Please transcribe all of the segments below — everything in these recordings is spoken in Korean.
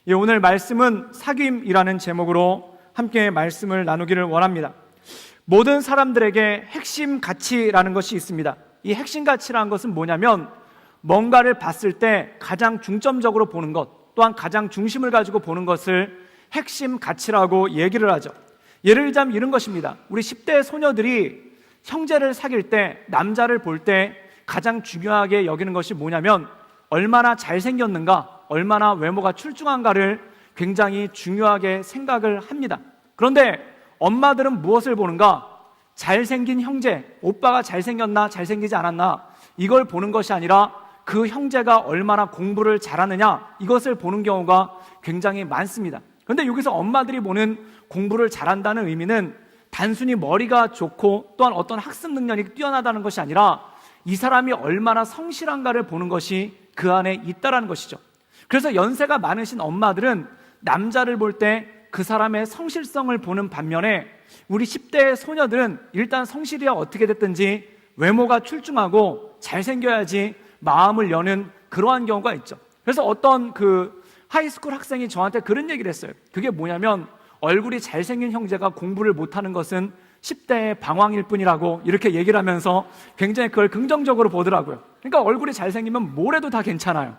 오늘 말씀은 사귐이라는 제목으로 함께 말씀을 나누기를 원합니다. 모든 사람들에게 핵심 가치라는 것이 있습니다. 이 핵심 가치라는 것은 뭐냐면 뭔가를 봤을 때 가장 중점적으로 보는 것, 또한 가장 중심을 가지고 보는 것을 핵심 가치라고 얘기를 하죠. 예를 들자면 이런 것입니다. 우리 10대 소녀들이 형제를 사귈 때, 남자를 볼 때 가장 중요하게 여기는 것이 뭐냐면 얼마나 잘생겼는가, 얼마나 외모가 출중한가를 굉장히 중요하게 생각을 합니다. 그런데 엄마들은 무엇을 보는가? 잘생긴 형제, 오빠가 잘생겼나 잘생기지 않았나, 이걸 보는 것이 아니라 그 형제가 얼마나 공부를 잘하느냐, 이것을 보는 경우가 굉장히 많습니다. 그런데 여기서 엄마들이 보는 공부를 잘한다는 의미는 단순히 머리가 좋고 또한 어떤 학습 능력이 뛰어나다는 것이 아니라 이 사람이 얼마나 성실한가를 보는 것이 그 안에 있다라는 것이죠. 그래서 연세가 많으신 엄마들은 남자를 볼 때 그 사람의 성실성을 보는 반면에 우리 10대 소녀들은 일단 성실이야 어떻게 됐든지 외모가 출중하고 잘생겨야지 마음을 여는 그러한 경우가 있죠. 그래서 어떤 하이스쿨 학생이 저한테 그런 얘기를 했어요. 그게 뭐냐면 얼굴이 잘생긴 형제가 공부를 못하는 것은 10대의 방황일 뿐이라고 이렇게 얘기를 하면서 굉장히 그걸 긍정적으로 보더라고요. 그러니까 얼굴이 잘생기면 뭘 해도 다 괜찮아요.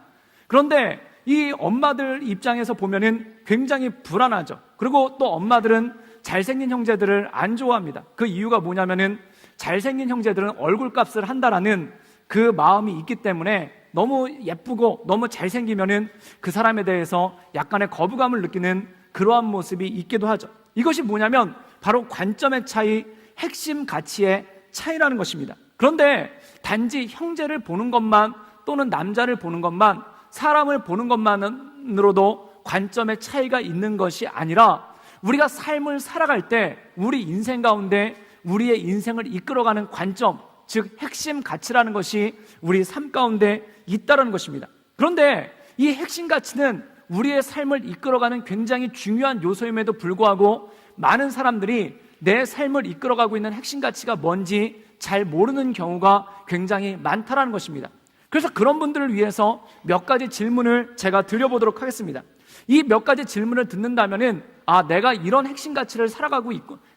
그런데 이 엄마들 입장에서 보면은 굉장히 불안하죠. 그리고 또 엄마들은 잘생긴 형제들을 안 좋아합니다. 그 이유가 뭐냐면은 잘생긴 형제들은 얼굴값을 한다라는 그 마음이 있기 때문에 너무 예쁘고 너무 잘생기면은 그 사람에 대해서 약간의 거부감을 느끼는 그러한 모습이 있기도 하죠. 이것이 뭐냐면 바로 관점의 차이, 핵심 가치의 차이라는 것입니다. 그런데 단지 형제를 보는 것만 또는 남자를 보는 것만, 사람을 보는 것만으로도 관점의 차이가 있는 것이 아니라 우리가 삶을 살아갈 때 우리 인생 가운데 우리의 인생을 이끌어가는 관점, 즉 핵심 가치라는 것이 우리 삶 가운데 있다는 것입니다. 그런데 이 핵심 가치는 우리의 삶을 이끌어가는 굉장히 중요한 요소임에도 불구하고 많은 사람들이 내 삶을 이끌어가고 있는 핵심 가치가 뭔지 잘 모르는 경우가 굉장히 많다는 것입니다. 그래서 그런 분들을 위해서 몇 가지 질문을 제가 드려보도록 하겠습니다. 이 몇 가지 질문을 듣는다면은 내가 이런 핵심 가치를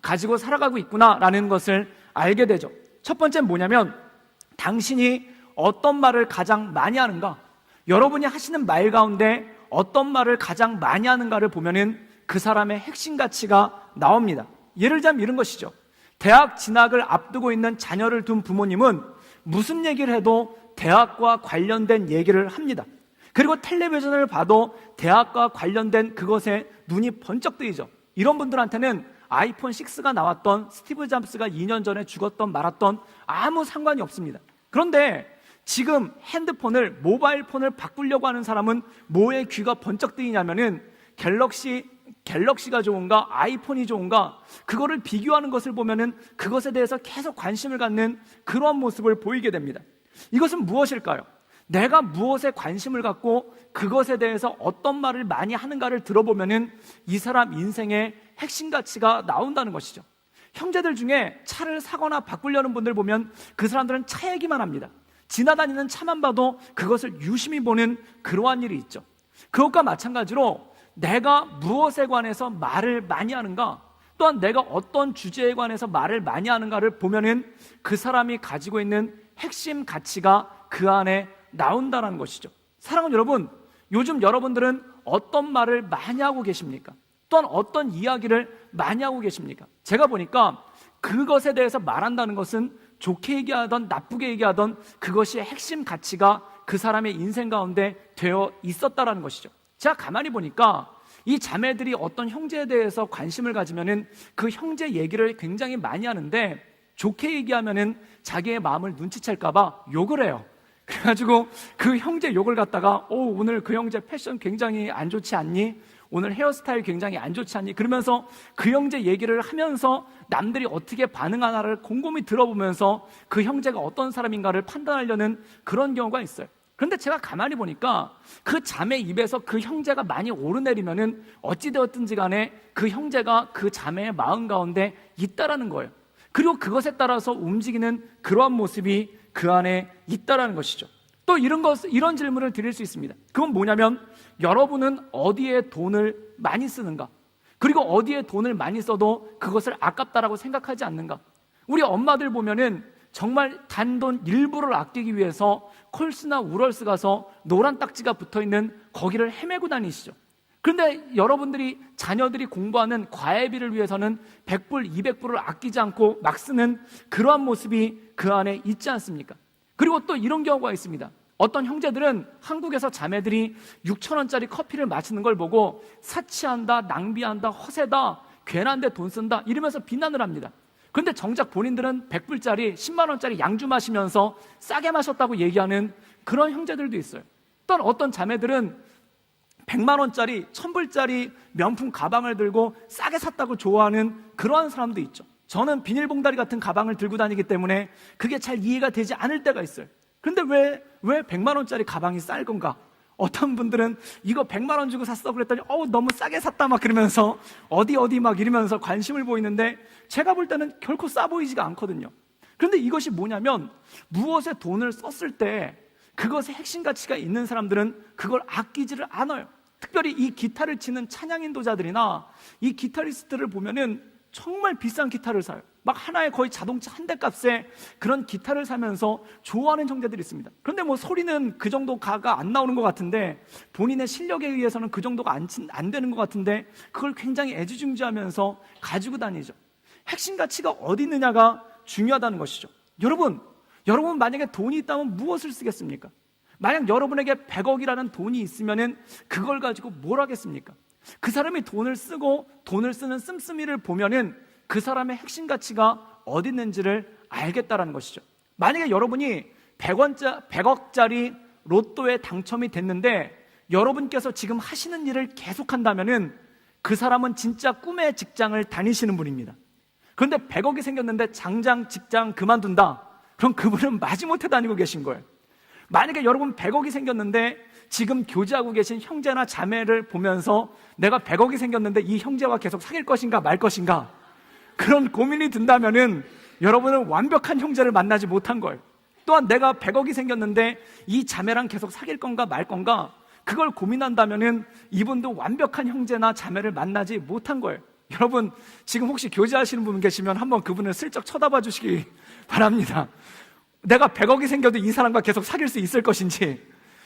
가지고 살아가고 있구나라는 것을 알게 되죠. 첫 번째는 뭐냐면 당신이 어떤 말을 가장 많이 하는가? 여러분이 하시는 말 가운데 어떤 말을 가장 많이 하는가를 보면은 그 사람의 핵심 가치가 나옵니다. 예를 들자면 이런 것이죠. 대학 진학을 앞두고 있는 자녀를 둔 부모님은 무슨 얘기를 해도 대학과 관련된 얘기를 합니다. 그리고 텔레비전을 봐도 대학과 관련된 그것에 눈이 번쩍 뜨이죠. 이런 분들한테는 아이폰 6가 나왔던, 스티브 잡스가 2년 전에 죽었던 말았던 아무 상관이 없습니다. 그런데 지금 핸드폰을, 모바일 폰을 바꾸려고 하는 사람은 뭐에 귀가 번쩍 뜨이냐면은 갤럭시가 좋은가, 아이폰이 좋은가, 그거를 비교하는 것을 보면은 그것에 대해서 계속 관심을 갖는 그러한 모습을 보이게 됩니다. 이것은 무엇일까요? 내가 무엇에 관심을 갖고 그것에 대해서 어떤 말을 많이 하는가를 들어보면은 이 사람 인생의 핵심 가치가 나온다는 것이죠. 형제들 중에 차를 사거나 바꾸려는 분들 보면 그 사람들은 차 얘기만 합니다. 지나다니는 차만 봐도 그것을 유심히 보는 그러한 일이 있죠. 그것과 마찬가지로 내가 무엇에 관해서 말을 많이 하는가, 또한 내가 어떤 주제에 관해서 말을 많이 하는가를 보면은 그 사람이 가지고 있는 핵심 가치가 그 안에 나온다는 것이죠. 사랑하는 여러분, 요즘 여러분들은 어떤 말을 많이 하고 계십니까? 또한 어떤 이야기를 많이 하고 계십니까? 제가 보니까 그것에 대해서 말한다는 것은 좋게 얘기하던 나쁘게 얘기하던 그것이 핵심 가치가 그 사람의 인생 가운데 되어 있었다는 것이죠. 제가 가만히 보니까 이 자매들이 어떤 형제에 대해서 관심을 가지면은 그 형제 얘기를 굉장히 많이 하는데 좋게 얘기하면은 자기의 마음을 눈치챌까봐 욕을 해요. 그래가지고 그 형제 욕을 갖다가 오늘 그 형제 패션 굉장히 안 좋지 않니? 오늘 헤어스타일 굉장히 안 좋지 않니? 그러면서 그 형제 얘기를 하면서 남들이 어떻게 반응하나를 곰곰이 들어보면서 그 형제가 어떤 사람인가를 판단하려는 그런 경우가 있어요. 그런데 제가 가만히 보니까 그 자매 입에서 그 형제가 많이 오르내리면은 어찌되었든지 간에 그 형제가 그 자매의 마음 가운데 있다라는 거예요. 그리고 그것에 따라서 움직이는 그러한 모습이 그 안에 있다라는 것이죠. 또 이런 질문을 드릴 수 있습니다. 그건 뭐냐면 여러분은 어디에 돈을 많이 쓰는가? 그리고 어디에 돈을 많이 써도 그것을 아깝다라고 생각하지 않는가? 우리 엄마들 보면은 정말 단돈 일부를 아끼기 위해서 콜스나 우럴스 가서 노란 딱지가 붙어있는 거기를 헤매고 다니시죠. 그런데 여러분들이 자녀들이 공부하는 과외비를 위해서는 100불, 200불을 아끼지 않고 막 쓰는 그러한 모습이 그 안에 있지 않습니까? 그리고 또 이런 경우가 있습니다. 어떤 형제들은 한국에서 자매들이 6,000원짜리 커피를 마시는 걸 보고 사치한다, 낭비한다, 허세다, 괜한데 돈 쓴다 이러면서 비난을 합니다. 그런데 정작 본인들은 100불짜리, 10만원짜리 양주 마시면서 싸게 마셨다고 얘기하는 그런 형제들도 있어요. 또 어떤 자매들은 100만원짜리, 1000불짜리 명품 가방을 들고 싸게 샀다고 좋아하는 그러한 사람도 있죠. 저는 비닐봉다리 같은 가방을 들고 다니기 때문에 그게 잘 이해가 되지 않을 때가 있어요. 그런데 왜 100만원짜리 가방이 쌀 건가? 어떤 분들은 이거 100만원 주고 샀어 그랬더니 너무 싸게 샀다 막 그러면서 어디 막 이러면서 관심을 보이는데 제가 볼 때는 결코 싸 보이지가 않거든요. 그런데 이것이 뭐냐면 무엇에 돈을 썼을 때 그것에 핵심 가치가 있는 사람들은 그걸 아끼지를 않아요. 특별히 이 기타를 치는 찬양 인도자들이나 이 기타리스트를 보면은 정말 비싼 기타를 사요. 막 하나에 거의 자동차 한 대 값에 그런 기타를 사면서 좋아하는 형제들이 있습니다. 그런데 뭐 소리는 그 정도 가가 안 나오는 것 같은데 본인의 실력에 의해서는 그 정도가 안 되는 것 같은데 그걸 굉장히 애지중지하면서 가지고 다니죠. 핵심 가치가 어디 있느냐가 중요하다는 것이죠. 여러분 만약에 돈이 있다면 무엇을 쓰겠습니까? 만약 여러분에게 100억이라는 돈이 있으면은 그걸 가지고 뭘 하겠습니까? 그 사람이 돈을 쓰고 돈을 쓰는 씀씀이를 보면은 그 사람의 핵심 가치가 어디 있는지를 알겠다라는 것이죠. 만약에 여러분이 100억짜리 로또에 당첨이 됐는데 여러분께서 지금 하시는 일을 계속한다면은 그 사람은 진짜 꿈의 직장을 다니시는 분입니다. 그런데 100억이 생겼는데 당장 직장 그만둔다. 그럼 그분은 마지못해 다니고 계신 거예요. 만약에 여러분 100억이 생겼는데 지금 교제하고 계신 형제나 자매를 보면서 내가 100억이 생겼는데 이 형제와 계속 사귈 것인가 말 것인가 그런 고민이 든다면은 여러분은 완벽한 형제를 만나지 못한 거예요. 또한 내가 100억이 생겼는데 이 자매랑 계속 사귈 건가 말 건가 그걸 고민한다면은 이분도 완벽한 형제나 자매를 만나지 못한 거예요. 여러분 지금 혹시 교제하시는 분 계시면 한번 그분을 슬쩍 쳐다봐 주시기 바랍니다. 내가 100억이 생겨도 이 사람과 계속 사귈 수 있을 것인지,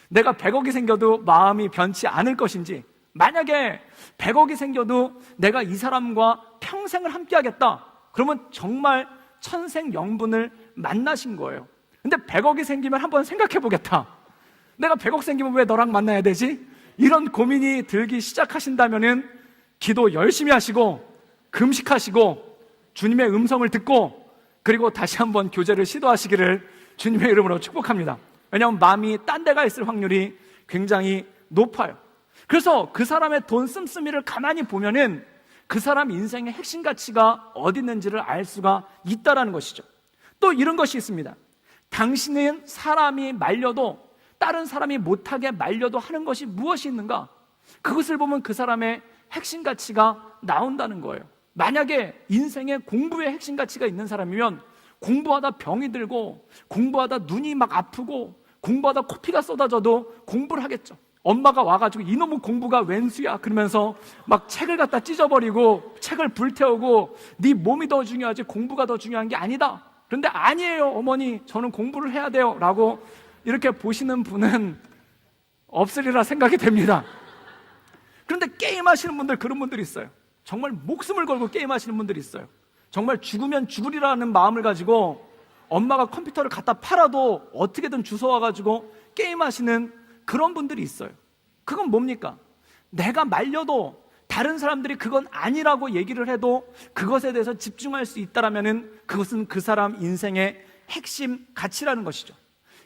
내가 100억이 생겨도 마음이 변치 않을 것인지, 만약에 100억이 생겨도 내가 이 사람과 평생을 함께 하겠다 그러면 정말 천생연분을 만나신 거예요. 근데 100억이 생기면 한번 생각해 보겠다. 내가 100억 생기면 왜 너랑 만나야 되지? 이런 고민이 들기 시작하신다면은 기도 열심히 하시고 금식하시고 주님의 음성을 듣고 그리고 다시 한번 교제를 시도하시기를 주님의 이름으로 축복합니다. 왜냐하면 마음이 딴 데가 있을 확률이 굉장히 높아요. 그래서 그 사람의 돈 씀씀이를 가만히 보면은 그 사람 인생의 핵심 가치가 어디 있는지를 알 수가 있다라는 것이죠. 또 이런 것이 있습니다. 당신은 사람이 말려도 다른 사람이 못하게 말려도 하는 것이 무엇이 있는가? 그것을 보면 그 사람의 핵심 가치가 나온다는 거예요. 만약에 인생에 공부의 핵심 가치가 있는 사람이면 공부하다 병이 들고 공부하다 눈이 막 아프고 공부하다 코피가 쏟아져도 공부를 하겠죠. 엄마가 와가지고 이놈의 공부가 웬수야 그러면서 막 책을 갖다 찢어버리고 책을 불태우고 네 몸이 더 중요하지 공부가 더 중요한 게 아니다. 그런데 아니에요 어머니 저는 공부를 해야 돼요 라고 이렇게 보시는 분은 없으리라 생각이 됩니다. 그런데 게임하시는 분들 그런 분들이 있어요. 정말 목숨을 걸고 게임하시는 분들이 있어요. 정말 죽으면 죽으리라는 마음을 가지고 엄마가 컴퓨터를 갖다 팔아도 어떻게든 주워와가지고 게임하시는 그런 분들이 있어요. 그건 뭡니까? 내가 말려도 다른 사람들이 그건 아니라고 얘기를 해도 그것에 대해서 집중할 수 있다라면은 그것은 그 사람 인생의 핵심 가치라는 것이죠.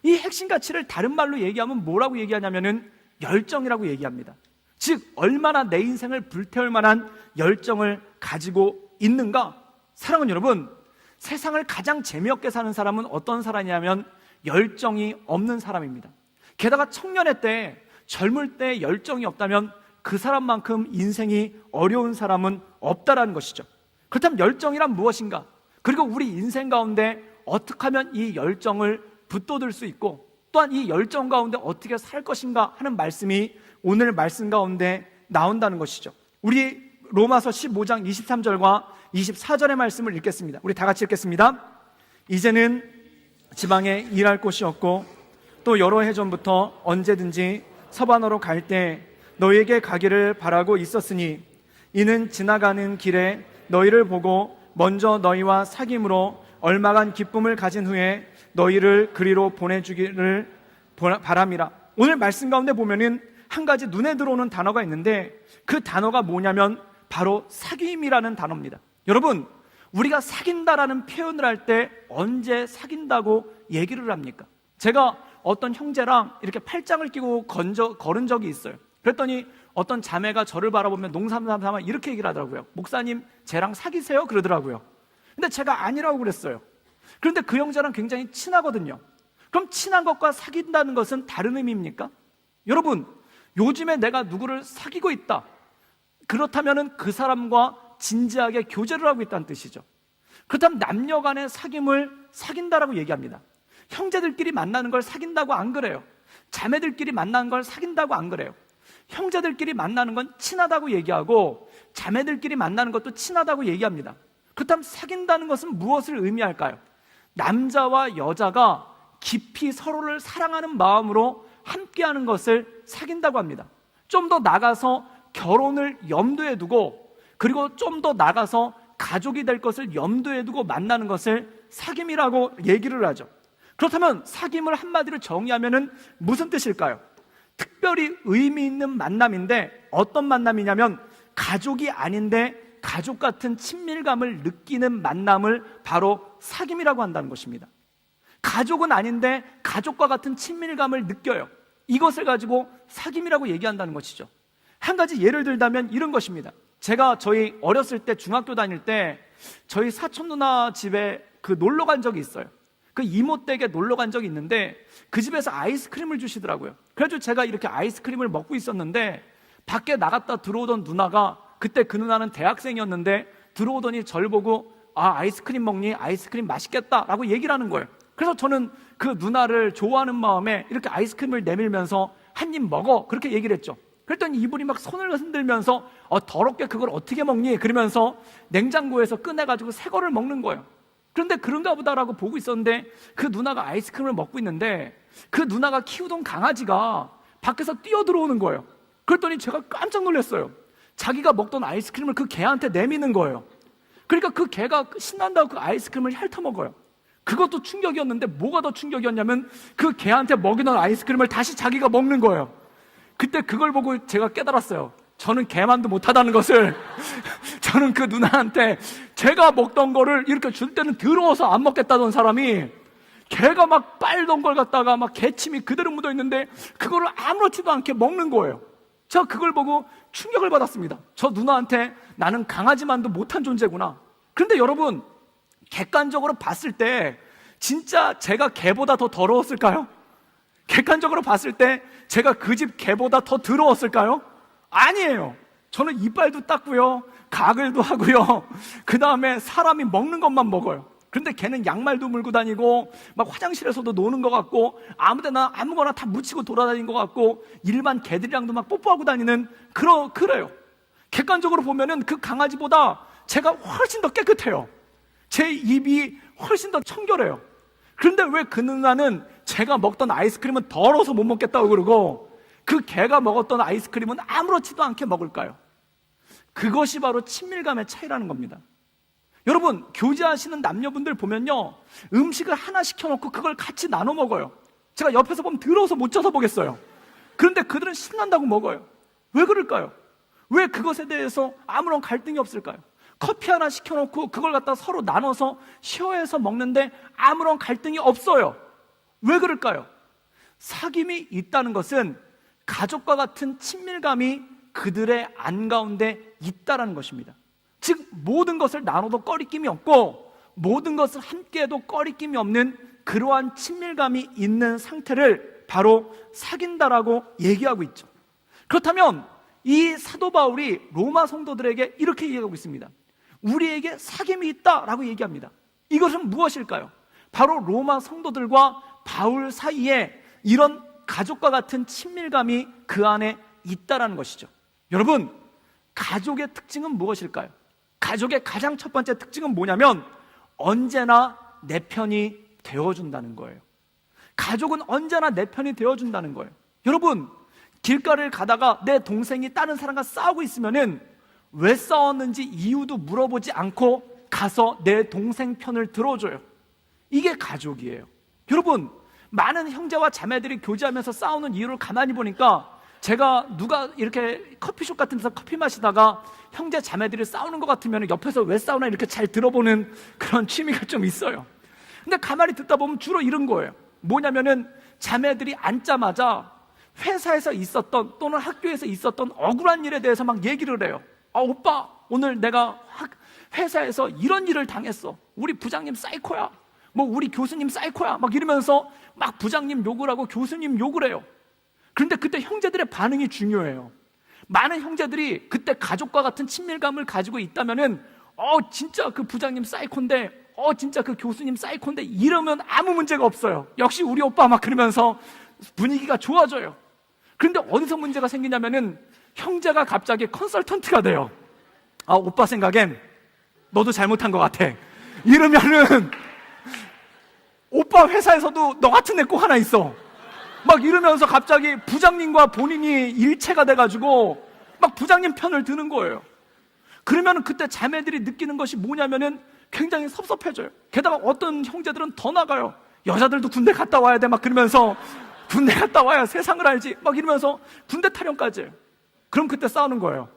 이 핵심 가치를 다른 말로 얘기하면 뭐라고 얘기하냐면은 열정이라고 얘기합니다. 즉 얼마나 내 인생을 불태울 만한 열정을 가지고 있는가? 사랑하는 여러분, 세상을 가장 재미없게 사는 사람은 어떤 사람이냐면 열정이 없는 사람입니다. 게다가 청년의 때, 젊을 때 열정이 없다면 그 사람만큼 인생이 어려운 사람은 없다라는 것이죠. 그렇다면 열정이란 무엇인가? 그리고 우리 인생 가운데 어떻게 하면 이 열정을 붙돋을 수 있고 또한 이 열정 가운데 어떻게 살 것인가 하는 말씀이 오늘 말씀 가운데 나온다는 것이죠. 우리 로마서 15장 23절과 24절의 말씀을 읽겠습니다. 우리 다 같이 읽겠습니다. 이제는 지방에 일할 곳이 없고 또 여러 해 전부터 언제든지 서반으로 갈 때 너희에게 가기를 바라고 있었으니 이는 지나가는 길에 너희를 보고 먼저 너희와 사귐으로 얼마간 기쁨을 가진 후에 너희를 그리로 보내주기를 바람이라. 오늘 말씀 가운데 보면은 한 가지 눈에 들어오는 단어가 있는데 그 단어가 뭐냐면 바로 사귐이라는 단어입니다. 여러분, 우리가 사귄다라는 표현을 할 때 언제 사귄다고 얘기를 합니까? 제가 어떤 형제랑 이렇게 팔짱을 끼고 걸은 적이 있어요. 그랬더니 어떤 자매가 저를 바라보면 농삼삼삼 이렇게 얘기를 하더라고요. 목사님, 쟤랑 사귀세요? 그러더라고요. 근데 제가 아니라고 그랬어요. 그런데 그 형제랑 굉장히 친하거든요. 그럼 친한 것과 사귄다는 것은 다른 의미입니까? 여러분, 요즘에 내가 누구를 사귀고 있다, 그렇다면 그 사람과 진지하게 교제를 하고 있다는 뜻이죠. 그렇다면 남녀 간의 사귐을 사귄다라고 얘기합니다. 형제들끼리 만나는 걸 사귄다고 안 그래요. 자매들끼리 만나는 걸 사귄다고 안 그래요. 형제들끼리 만나는 건 친하다고 얘기하고 자매들끼리 만나는 것도 친하다고 얘기합니다. 그렇다면 사귄다는 것은 무엇을 의미할까요? 남자와 여자가 깊이 서로를 사랑하는 마음으로 함께하는 것을 사귄다고 합니다. 좀 더 나가서 결혼을 염두에 두고, 그리고 좀 더 나가서 가족이 될 것을 염두에 두고 만나는 것을 사귐이라고 얘기를 하죠. 그렇다면 사귐을 한마디로 정의하면 무슨 뜻일까요? 특별히 의미 있는 만남인데 어떤 만남이냐면 가족이 아닌데 가족 같은 친밀감을 느끼는 만남을 바로 사귐이라고 한다는 것입니다. 가족은 아닌데 가족과 같은 친밀감을 느껴요. 이것을 가지고 사귐이라고 얘기한다는 것이죠. 한 가지 예를 들자면 이런 것입니다. 제가 저희 어렸을 때 중학교 다닐 때 저희 사촌 누나 집에 놀러 간 적이 있어요. 그 이모 댁에 놀러 간 적이 있는데 그 집에서 아이스크림을 주시더라고요. 그래가지고 제가 이렇게 아이스크림을 먹고 있었는데 밖에 나갔다 들어오던 누나가, 그때 그 누나는 대학생이었는데 들어오더니 저를 보고 아이스크림 먹니? 아이스크림 맛있겠다 라고 얘기를 하는 거예요. 그래서 저는 그 누나를 좋아하는 마음에 이렇게 아이스크림을 내밀면서 한 입 먹어, 그렇게 얘기를 했죠. 그랬더니 이분이 막 손을 흔들면서 더럽게 그걸 어떻게 먹니? 그러면서 냉장고에서 꺼내가지고 새 거를 먹는 거예요. 그런데 그런가 보다라고 보고 있었는데 그 누나가 아이스크림을 먹고 있는데 그 누나가 키우던 강아지가 밖에서 뛰어 들어오는 거예요. 그랬더니 제가 깜짝 놀랐어요. 자기가 먹던 아이스크림을 그 개한테 내미는 거예요. 그러니까 그 개가 신난다고 그 아이스크림을 핥아먹어요. 그것도 충격이었는데 뭐가 더 충격이었냐면 그 개한테 먹이던 아이스크림을 다시 자기가 먹는 거예요. 그때 그걸 보고 제가 깨달았어요. 저는 개만도 못하다는 것을. 저는 그 누나한테 제가 먹던 거를 이렇게 줄 때는 더러워서 안 먹겠다던 사람이 개가 막 빨던 걸 갖다가 막 개침이 그대로 묻어 있는데 그거를 아무렇지도 않게 먹는 거예요. 제가 그걸 보고 충격을 받았습니다. 저 누나한테 나는 강아지만도 못한 존재구나. 그런데 여러분, 객관적으로 봤을 때 진짜 제가 개보다 더 더러웠을까요? 객관적으로 봤을 때 제가 그 집 개보다 더 더러웠을까요? 아니에요. 저는 이빨도 닦고요, 가글도 하고요, 그 다음에 사람이 먹는 것만 먹어요. 그런데 걔는 양말도 물고 다니고 막 화장실에서도 노는 것 같고 아무데나 아무거나 다 묻히고 돌아다니는 것 같고 일반 개들이랑도 막 뽀뽀하고 다니는 그래요. 객관적으로 보면은 그 강아지보다 제가 훨씬 더 깨끗해요. 제 입이 훨씬 더 청결해요. 그런데 왜 그 누나는 제가 먹던 아이스크림은 더러워서 못 먹겠다고 그러고 그 개가 먹었던 아이스크림은 아무렇지도 않게 먹을까요? 그것이 바로 친밀감의 차이라는 겁니다. 여러분, 교제하시는 남녀분들 보면요, 음식을 하나 시켜놓고 그걸 같이 나눠 먹어요. 제가 옆에서 보면 더러워서 못 쳐다보겠어요. 그런데 그들은 신난다고 먹어요. 왜 그럴까요? 왜 그것에 대해서 아무런 갈등이 없을까요? 커피 하나 시켜놓고 그걸 갖다 서로 나눠서 쉐어해서 먹는데 아무런 갈등이 없어요. 왜 그럴까요? 사귐이 있다는 것은 가족과 같은 친밀감이 그들의 안 가운데 있다는 것입니다. 즉 모든 것을 나눠도 꺼리낌이 없고 모든 것을 함께해도 꺼리낌이 없는 그러한 친밀감이 있는 상태를 바로 사귄다라고 얘기하고 있죠. 그렇다면 이 사도 바울이 로마 성도들에게 이렇게 얘기하고 있습니다. 우리에게 사귐이 있다라고 얘기합니다. 이것은 무엇일까요? 바로 로마 성도들과 바울 사이에 이런 가족과 같은 친밀감이 그 안에 있다라는 것이죠. 여러분, 가족의 특징은 무엇일까요? 가족의 가장 첫 번째 특징은 뭐냐면 언제나 내 편이 되어준다는 거예요. 가족은 언제나 내 편이 되어준다는 거예요. 여러분, 길가를 가다가 내 동생이 다른 사람과 싸우고 있으면은 왜 싸웠는지 이유도 물어보지 않고 가서 내 동생 편을 들어줘요. 이게 가족이에요. 여러분, 많은 형제와 자매들이 교제하면서 싸우는 이유를 가만히 보니까 제가 누가 이렇게 커피숍 같은 데서 커피 마시다가 형제 자매들이 싸우는 것 같으면 옆에서 왜 싸우나 이렇게 잘 들어보는 그런 취미가 좀 있어요. 근데 가만히 듣다 보면 주로 이런 거예요. 뭐냐면은 자매들이 앉자마자 회사에서 있었던 또는 학교에서 있었던 억울한 일에 대해서 막 얘기를 해요. 오빠, 오늘 내가 회사에서 이런 일을 당했어. 우리 부장님 사이코야. 뭐 우리 교수님 사이코야. 막 이러면서 막 부장님 욕을 하고 교수님 욕을 해요. 그런데 그때 형제들의 반응이 중요해요. 많은 형제들이 그때 가족과 같은 친밀감을 가지고 있다면은 진짜 그 부장님 사이코인데 진짜 그 교수님 사이코인데 이러면 아무 문제가 없어요. 역시 우리 오빠 막 그러면서 분위기가 좋아져요. 그런데 어디서 문제가 생기냐면은 형제가 갑자기 컨설턴트가 돼요. 오빠 생각엔 너도 잘못한 것 같아. 이러면은 오빠 회사에서도 너 같은 애 꼭 하나 있어. 막 이러면서 갑자기 부장님과 본인이 일체가 돼가지고 막 부장님 편을 드는 거예요. 그러면 그때 자매들이 느끼는 것이 뭐냐면은 굉장히 섭섭해져요. 게다가 어떤 형제들은 더 나가요. 여자들도 군대 갔다 와야 돼 막 그러면서 군대 갔다 와야 세상을 알지 막 이러면서 군대 타령까지 해요. 그럼 그때 싸우는 거예요.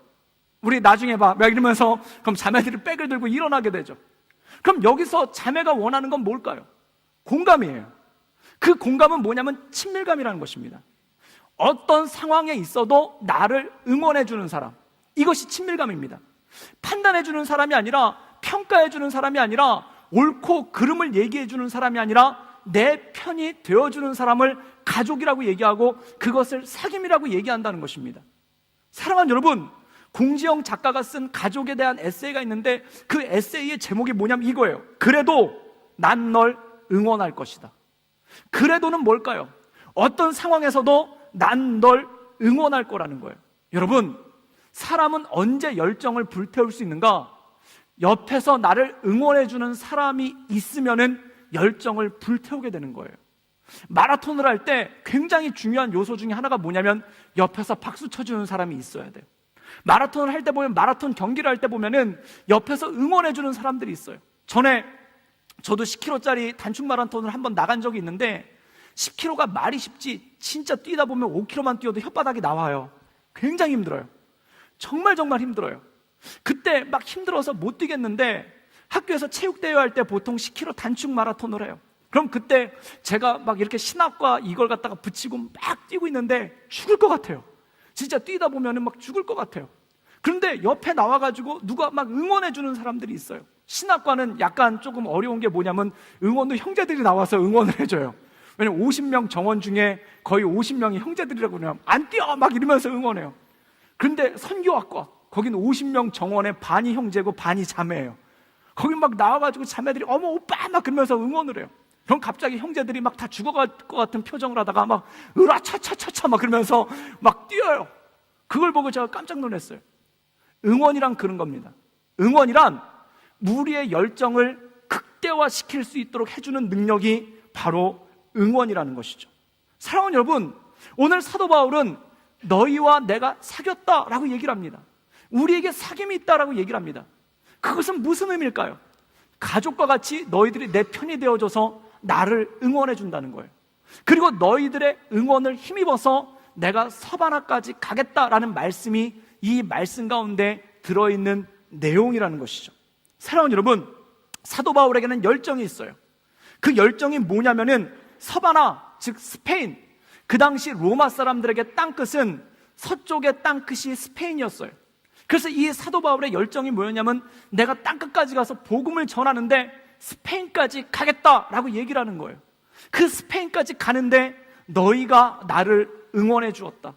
우리 나중에 봐 막 이러면서 그럼 자매들이 백을 들고 일어나게 되죠. 그럼 여기서 자매가 원하는 건 뭘까요? 공감이에요. 그 공감은 뭐냐면 친밀감이라는 것입니다. 어떤 상황에 있어도 나를 응원해주는 사람, 이것이 친밀감입니다. 판단해주는 사람이 아니라, 평가해주는 사람이 아니라, 옳고 그름을 얘기해주는 사람이 아니라 내 편이 되어주는 사람을 가족이라고 얘기하고 그것을 사귐이라고 얘기한다는 것입니다. 사랑하는 여러분, 공지영 작가가 쓴 가족에 대한 에세이가 있는데 그 에세이의 제목이 뭐냐면 이거예요. 그래도 난 널 응원할 것이다. 그래도는 뭘까요? 어떤 상황에서도 난 널 응원할 거라는 거예요. 여러분, 사람은 언제 열정을 불태울 수 있는가? 옆에서 나를 응원해주는 사람이 있으면은 열정을 불태우게 되는 거예요. 마라톤을 할 때 굉장히 중요한 요소 중에 하나가 뭐냐면 옆에서 박수 쳐주는 사람이 있어야 돼요. 마라톤을 할 때 보면, 마라톤 경기를 할 때 보면은 옆에서 응원해주는 사람들이 있어요. 전에 저도 10km짜리 단축 마라톤을 한번 나간 적이 있는데 10km가 말이 쉽지 진짜 뛰다 보면 5km만 뛰어도 혓바닥이 나와요. 굉장히 힘들어요. 정말 힘들어요. 그때 막 힘들어서 못 뛰겠는데 학교에서 체육대회 할 때 보통 10km 단축 마라톤을 해요. 그럼 그때 제가 막 이렇게 신학과 이걸 갖다가 붙이고 막 뛰고 있는데 죽을 것 같아요. 진짜 뛰다 보면은 막 죽을 것 같아요. 그런데 옆에 나와가지고 누가 막 응원해주는 사람들이 있어요. 신학과는 약간 조금 어려운 게 뭐냐면 응원도 형제들이 나와서 응원을 해줘요. 왜냐면 50명 정원 중에 거의 50명이 형제들이라고 그러면 안 뛰어! 막 이러면서 응원해요. 그런데 선교학과, 거기는 50명 정원에 반이 형제고 반이 자매예요. 거기 막 나와가지고 자매들이 어머 오빠! 막 그러면서 응원을 해요. 그럼 갑자기 형제들이 막 다 죽어갈 것 같은 표정을 하다가 막 으라차차차차 막 그러면서 막 뛰어요. 그걸 보고 제가 깜짝 놀랐어요. 응원이란 그런 겁니다. 응원이란 우리의 열정을 극대화시킬 수 있도록 해주는 능력이 바로 응원이라는 것이죠. 사랑하는 여러분, 오늘 사도 바울은 너희와 내가 사귀었다라고 얘기를 합니다. 우리에게 사귐이 있다라고 얘기를 합니다. 그것은 무슨 의미일까요? 가족과 같이 너희들이 내 편이 되어줘서 나를 응원해 준다는 거예요. 그리고 너희들의 응원을 힘입어서 내가 서바나까지 가겠다라는 말씀이 이 말씀 가운데 들어있는 내용이라는 것이죠. 사랑하는 여러분, 사도 바울에게는 열정이 있어요. 그 열정이 뭐냐면은 서바나, 즉 스페인, 그 당시 로마 사람들에게 땅끝은 서쪽의 땅끝이 스페인이었어요. 그래서 이 사도 바울의 열정이 뭐였냐면 내가 땅끝까지 가서 복음을 전하는데 스페인까지 가겠다라고 얘기를 하는 거예요. 그 스페인까지 가는데 너희가 나를 응원해 주었다.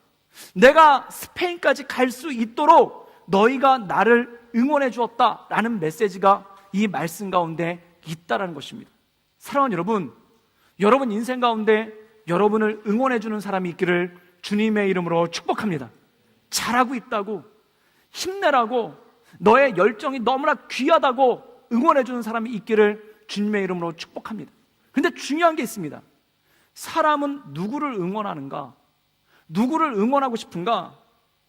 내가 스페인까지 갈 수 있도록 너희가 나를 응원해 주었다라는 메시지가 이 말씀 가운데 있다라는 것입니다. 사랑하는 여러분, 여러분 인생 가운데 여러분을 응원해주는 사람이 있기를 주님의 이름으로 축복합니다. 잘하고 있다고, 힘내라고, 너의 열정이 너무나 귀하다고 응원해주는 사람이 있기를 주님의 이름으로 축복합니다. 근데 중요한 게 있습니다. 사람은 누구를 응원하는가? 누구를 응원하고 싶은가?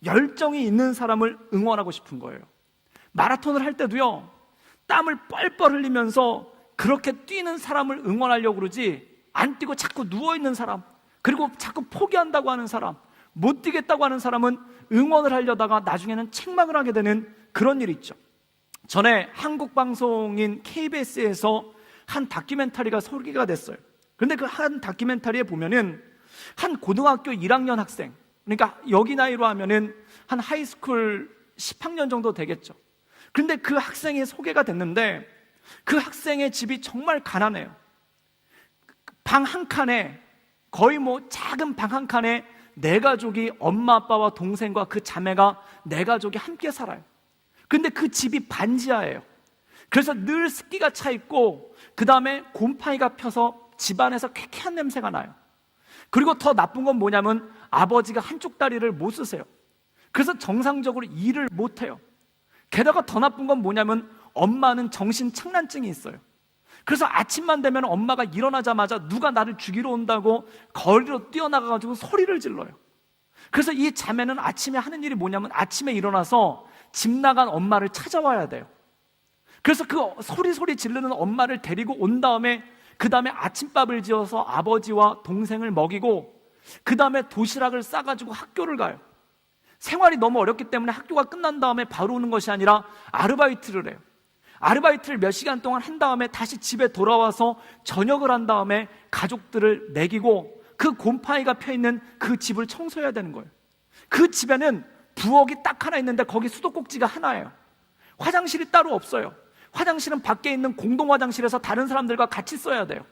열정이 있는 사람을 응원하고 싶은 거예요. 마라톤을 할 때도요, 땀을 뻘뻘 흘리면서 그렇게 뛰는 사람을 응원하려고 그러지, 안 뛰고 자꾸 누워있는 사람, 그리고 자꾸 포기한다고 하는 사람, 못 뛰겠다고 하는 사람은 응원을 하려다가 나중에는 책망을 하게 되는 그런 일이 있죠. 전에 한국 방송인 KBS에서 한 다큐멘터리가 소개가 됐어요. 그런데 그 한 다큐멘터리에 보면은 한 고등학교 1학년 학생, 그러니까 여기 나이로 하면은 한 하이스쿨 10학년 정도 되겠죠. 그런데 그 학생이 소개가 됐는데 그 학생의 집이 정말 가난해요. 방 한 칸에, 거의 작은 방 한 칸에 네 가족이, 엄마 아빠와 동생과 그 자매가 네 가족이 함께 살아요. 근데 그 집이 반지하예요. 그래서 늘 습기가 차 있고, 그 다음에 곰팡이가 펴서 집안에서 쾌쾌한 냄새가 나요. 그리고 더 나쁜 건 뭐냐면 아버지가 한쪽 다리를 못 쓰세요. 그래서 정상적으로 일을 못 해요. 게다가 더 나쁜 건 뭐냐면 엄마는 정신착란증이 있어요. 그래서 아침만 되면 엄마가 일어나자마자 누가 나를 죽이러 온다고 거리로 뛰어나가가지고 소리를 질러요. 그래서 이 자매는 아침에 하는 일이 뭐냐면 아침에 일어나서 집 나간 엄마를 찾아와야 돼요. 그래서 그 소리 지르는 엄마를 데리고 온 다음에 그 다음에 아침밥을 지어서 아버지와 동생을 먹이고 그 다음에 도시락을 싸가지고 학교를 가요. 생활이 너무 어렵기 때문에 학교가 끝난 다음에 바로 오는 것이 아니라 아르바이트를 해요. 아르바이트를 몇 시간 동안 한 다음에 다시 집에 돌아와서 저녁을 한 다음에 가족들을 먹이고 그 곰팡이가 펴있는 그 집을 청소해야 되는 거예요. 그 집에는 부엌이 딱 하나 있는데 거기 수도꼭지가 하나예요. 화장실이 따로 없어요. 화장실은 밖에 있는 공동 화장실에서 다른 사람들과 같이 써야 돼요.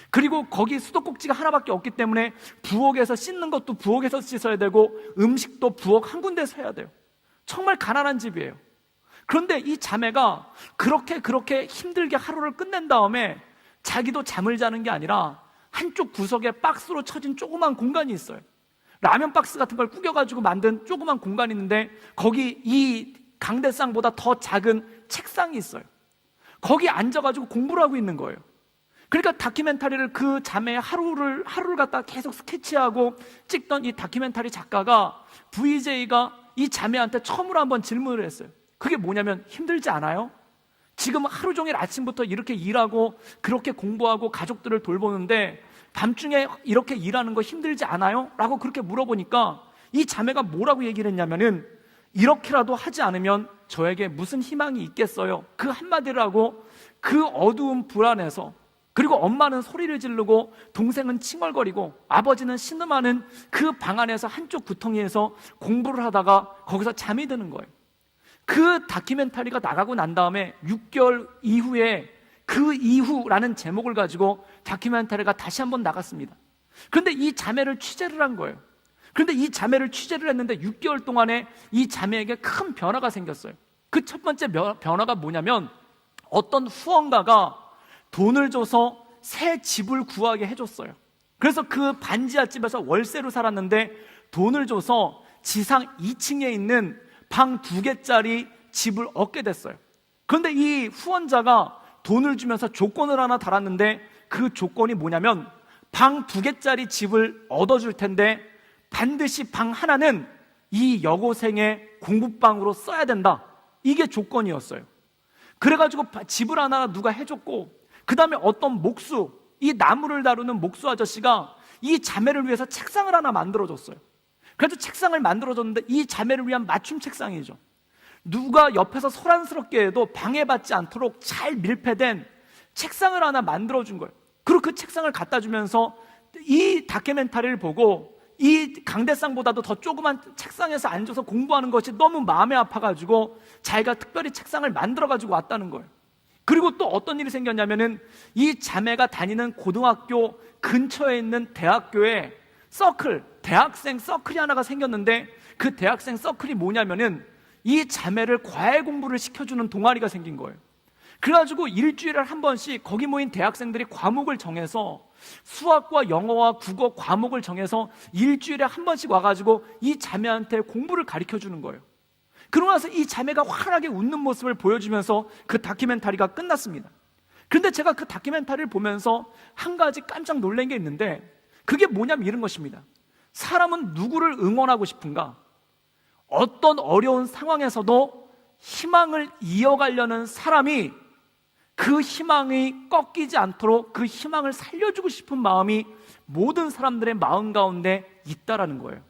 그리고 거기 수도꼭지가 하나밖에 없기 때문에 부엌에서 씻는 것도 부엌에서 씻어야 되고 음식도 부엌 한 군데서 해야 돼요. 정말 가난한 집이에요. 그런데 이 자매가 그렇게 힘들게 하루를 끝낸 다음에 자기도 잠을 자는 게 아니라 한쪽 구석에 박스로 쳐진 조그만 공간이 있어요. 라면 박스 같은 걸 구겨가지고 만든 조그만 공간이 있는데 거기 이 강대상보다 더 작은 책상이 있어요. 거기 앉아가지고 공부를 하고 있는 거예요. 그러니까 다큐멘터리를 그 자매의 하루를 갖다 계속 스케치하고 찍던 이 다큐멘터리 작가가 VJ가 이 자매한테 처음으로 한번 질문을 했어요. 그게 뭐냐면, 힘들지 않아요? 지금 하루 종일 아침부터 이렇게 일하고 그렇게 공부하고 가족들을 돌보는데 밤중에 이렇게 일하는 거 힘들지 않아요? 라고 그렇게 물어보니까 이 자매가 뭐라고 얘기를 했냐면은, 이렇게라도 하지 않으면 저에게 무슨 희망이 있겠어요? 그 한마디를 하고 그 어두운 불안에서, 그리고 엄마는 소리를 지르고 동생은 칭얼거리고 아버지는 신음하는 그 방 안에서 한쪽 구덩이에서 공부를 하다가 거기서 잠이 드는 거예요. 그 다큐멘터리가 나가고 난 다음에 6개월 이후에 그 이후라는 제목을 가지고 다큐멘터리가 다시 한번 나갔습니다. 그런데 이 자매를 취재를 한 거예요. 그런데 이 자매를 취재를 했는데 6개월 동안에 이 자매에게 큰 변화가 생겼어요. 그 첫 번째 변화가 뭐냐면, 어떤 후원가가 돈을 줘서 새 집을 구하게 해줬어요. 그래서 그 반지하 집에서 월세로 살았는데 돈을 줘서 지상 2층에 있는 방 2개짜리 집을 얻게 됐어요. 그런데 이 후원자가 돈을 주면서 조건을 하나 달았는데, 그 조건이 뭐냐면 방 2개짜리 집을 얻어줄 텐데 반드시 방 하나는 이 여고생의 공부방으로 써야 된다. 이게 조건이었어요. 그래가지고 집을 하나 누가 해줬고, 그 다음에 어떤 목수, 이 나무를 다루는 목수 아저씨가 이 자매를 위해서 책상을 하나 만들어줬어요. 그래서 책상을 만들어줬는데 이 자매를 위한 맞춤 책상이죠. 누가 옆에서 소란스럽게 해도 방해받지 않도록 잘 밀폐된 책상을 하나 만들어준 거예요. 그리고 그 책상을 갖다 주면서 이 다큐멘터리를 보고 이 강대상보다도 더 조그만 책상에서 앉아서 공부하는 것이 너무 마음에 아파가지고 자기가 특별히 책상을 만들어가지고 왔다는 거예요. 그리고 또 어떤 일이 생겼냐면은, 이 자매가 다니는 고등학교 근처에 있는 대학교에 대학생 서클이 하나가 생겼는데, 그 대학생 서클이 뭐냐면은 이 자매를 과외 공부를 시켜주는 동아리가 생긴 거예요. 그래가지고 일주일에 한 번씩 거기 모인 대학생들이 과목을 정해서 수학과 영어와 국어 과목을 정해서 일주일에 한 번씩 와가지고 이 자매한테 공부를 가르쳐 주는 거예요. 그러고 나서 이 자매가 환하게 웃는 모습을 보여주면서 그 다큐멘터리가 끝났습니다. 그런데 제가 그 다큐멘터리를 보면서 한 가지 깜짝 놀란 게 있는데, 그게 뭐냐면 이런 것입니다. 사람은 누구를 응원하고 싶은가? 어떤 어려운 상황에서도 희망을 이어가려는 사람이 그 희망이 꺾이지 않도록 그 희망을 살려주고 싶은 마음이 모든 사람들의 마음 가운데 있다라는 거예요.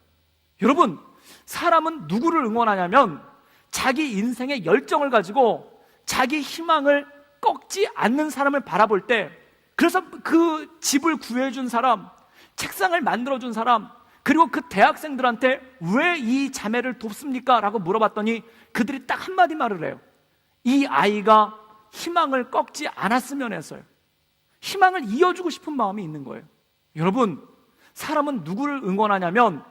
여러분, 사람은 누구를 응원하냐면 자기 인생의 열정을 가지고 자기 희망을 꺾지 않는 사람을 바라볼 때, 그래서 그 집을 구해준 사람, 책상을 만들어준 사람, 그리고 그 대학생들한테 왜 이 자매를 돕습니까? 라고 물어봤더니 그들이 딱 한마디 말을 해요. 이 아이가 희망을 꺾지 않았으면 했어요. 희망을 이어주고 싶은 마음이 있는 거예요. 여러분, 사람은 누구를 응원하냐면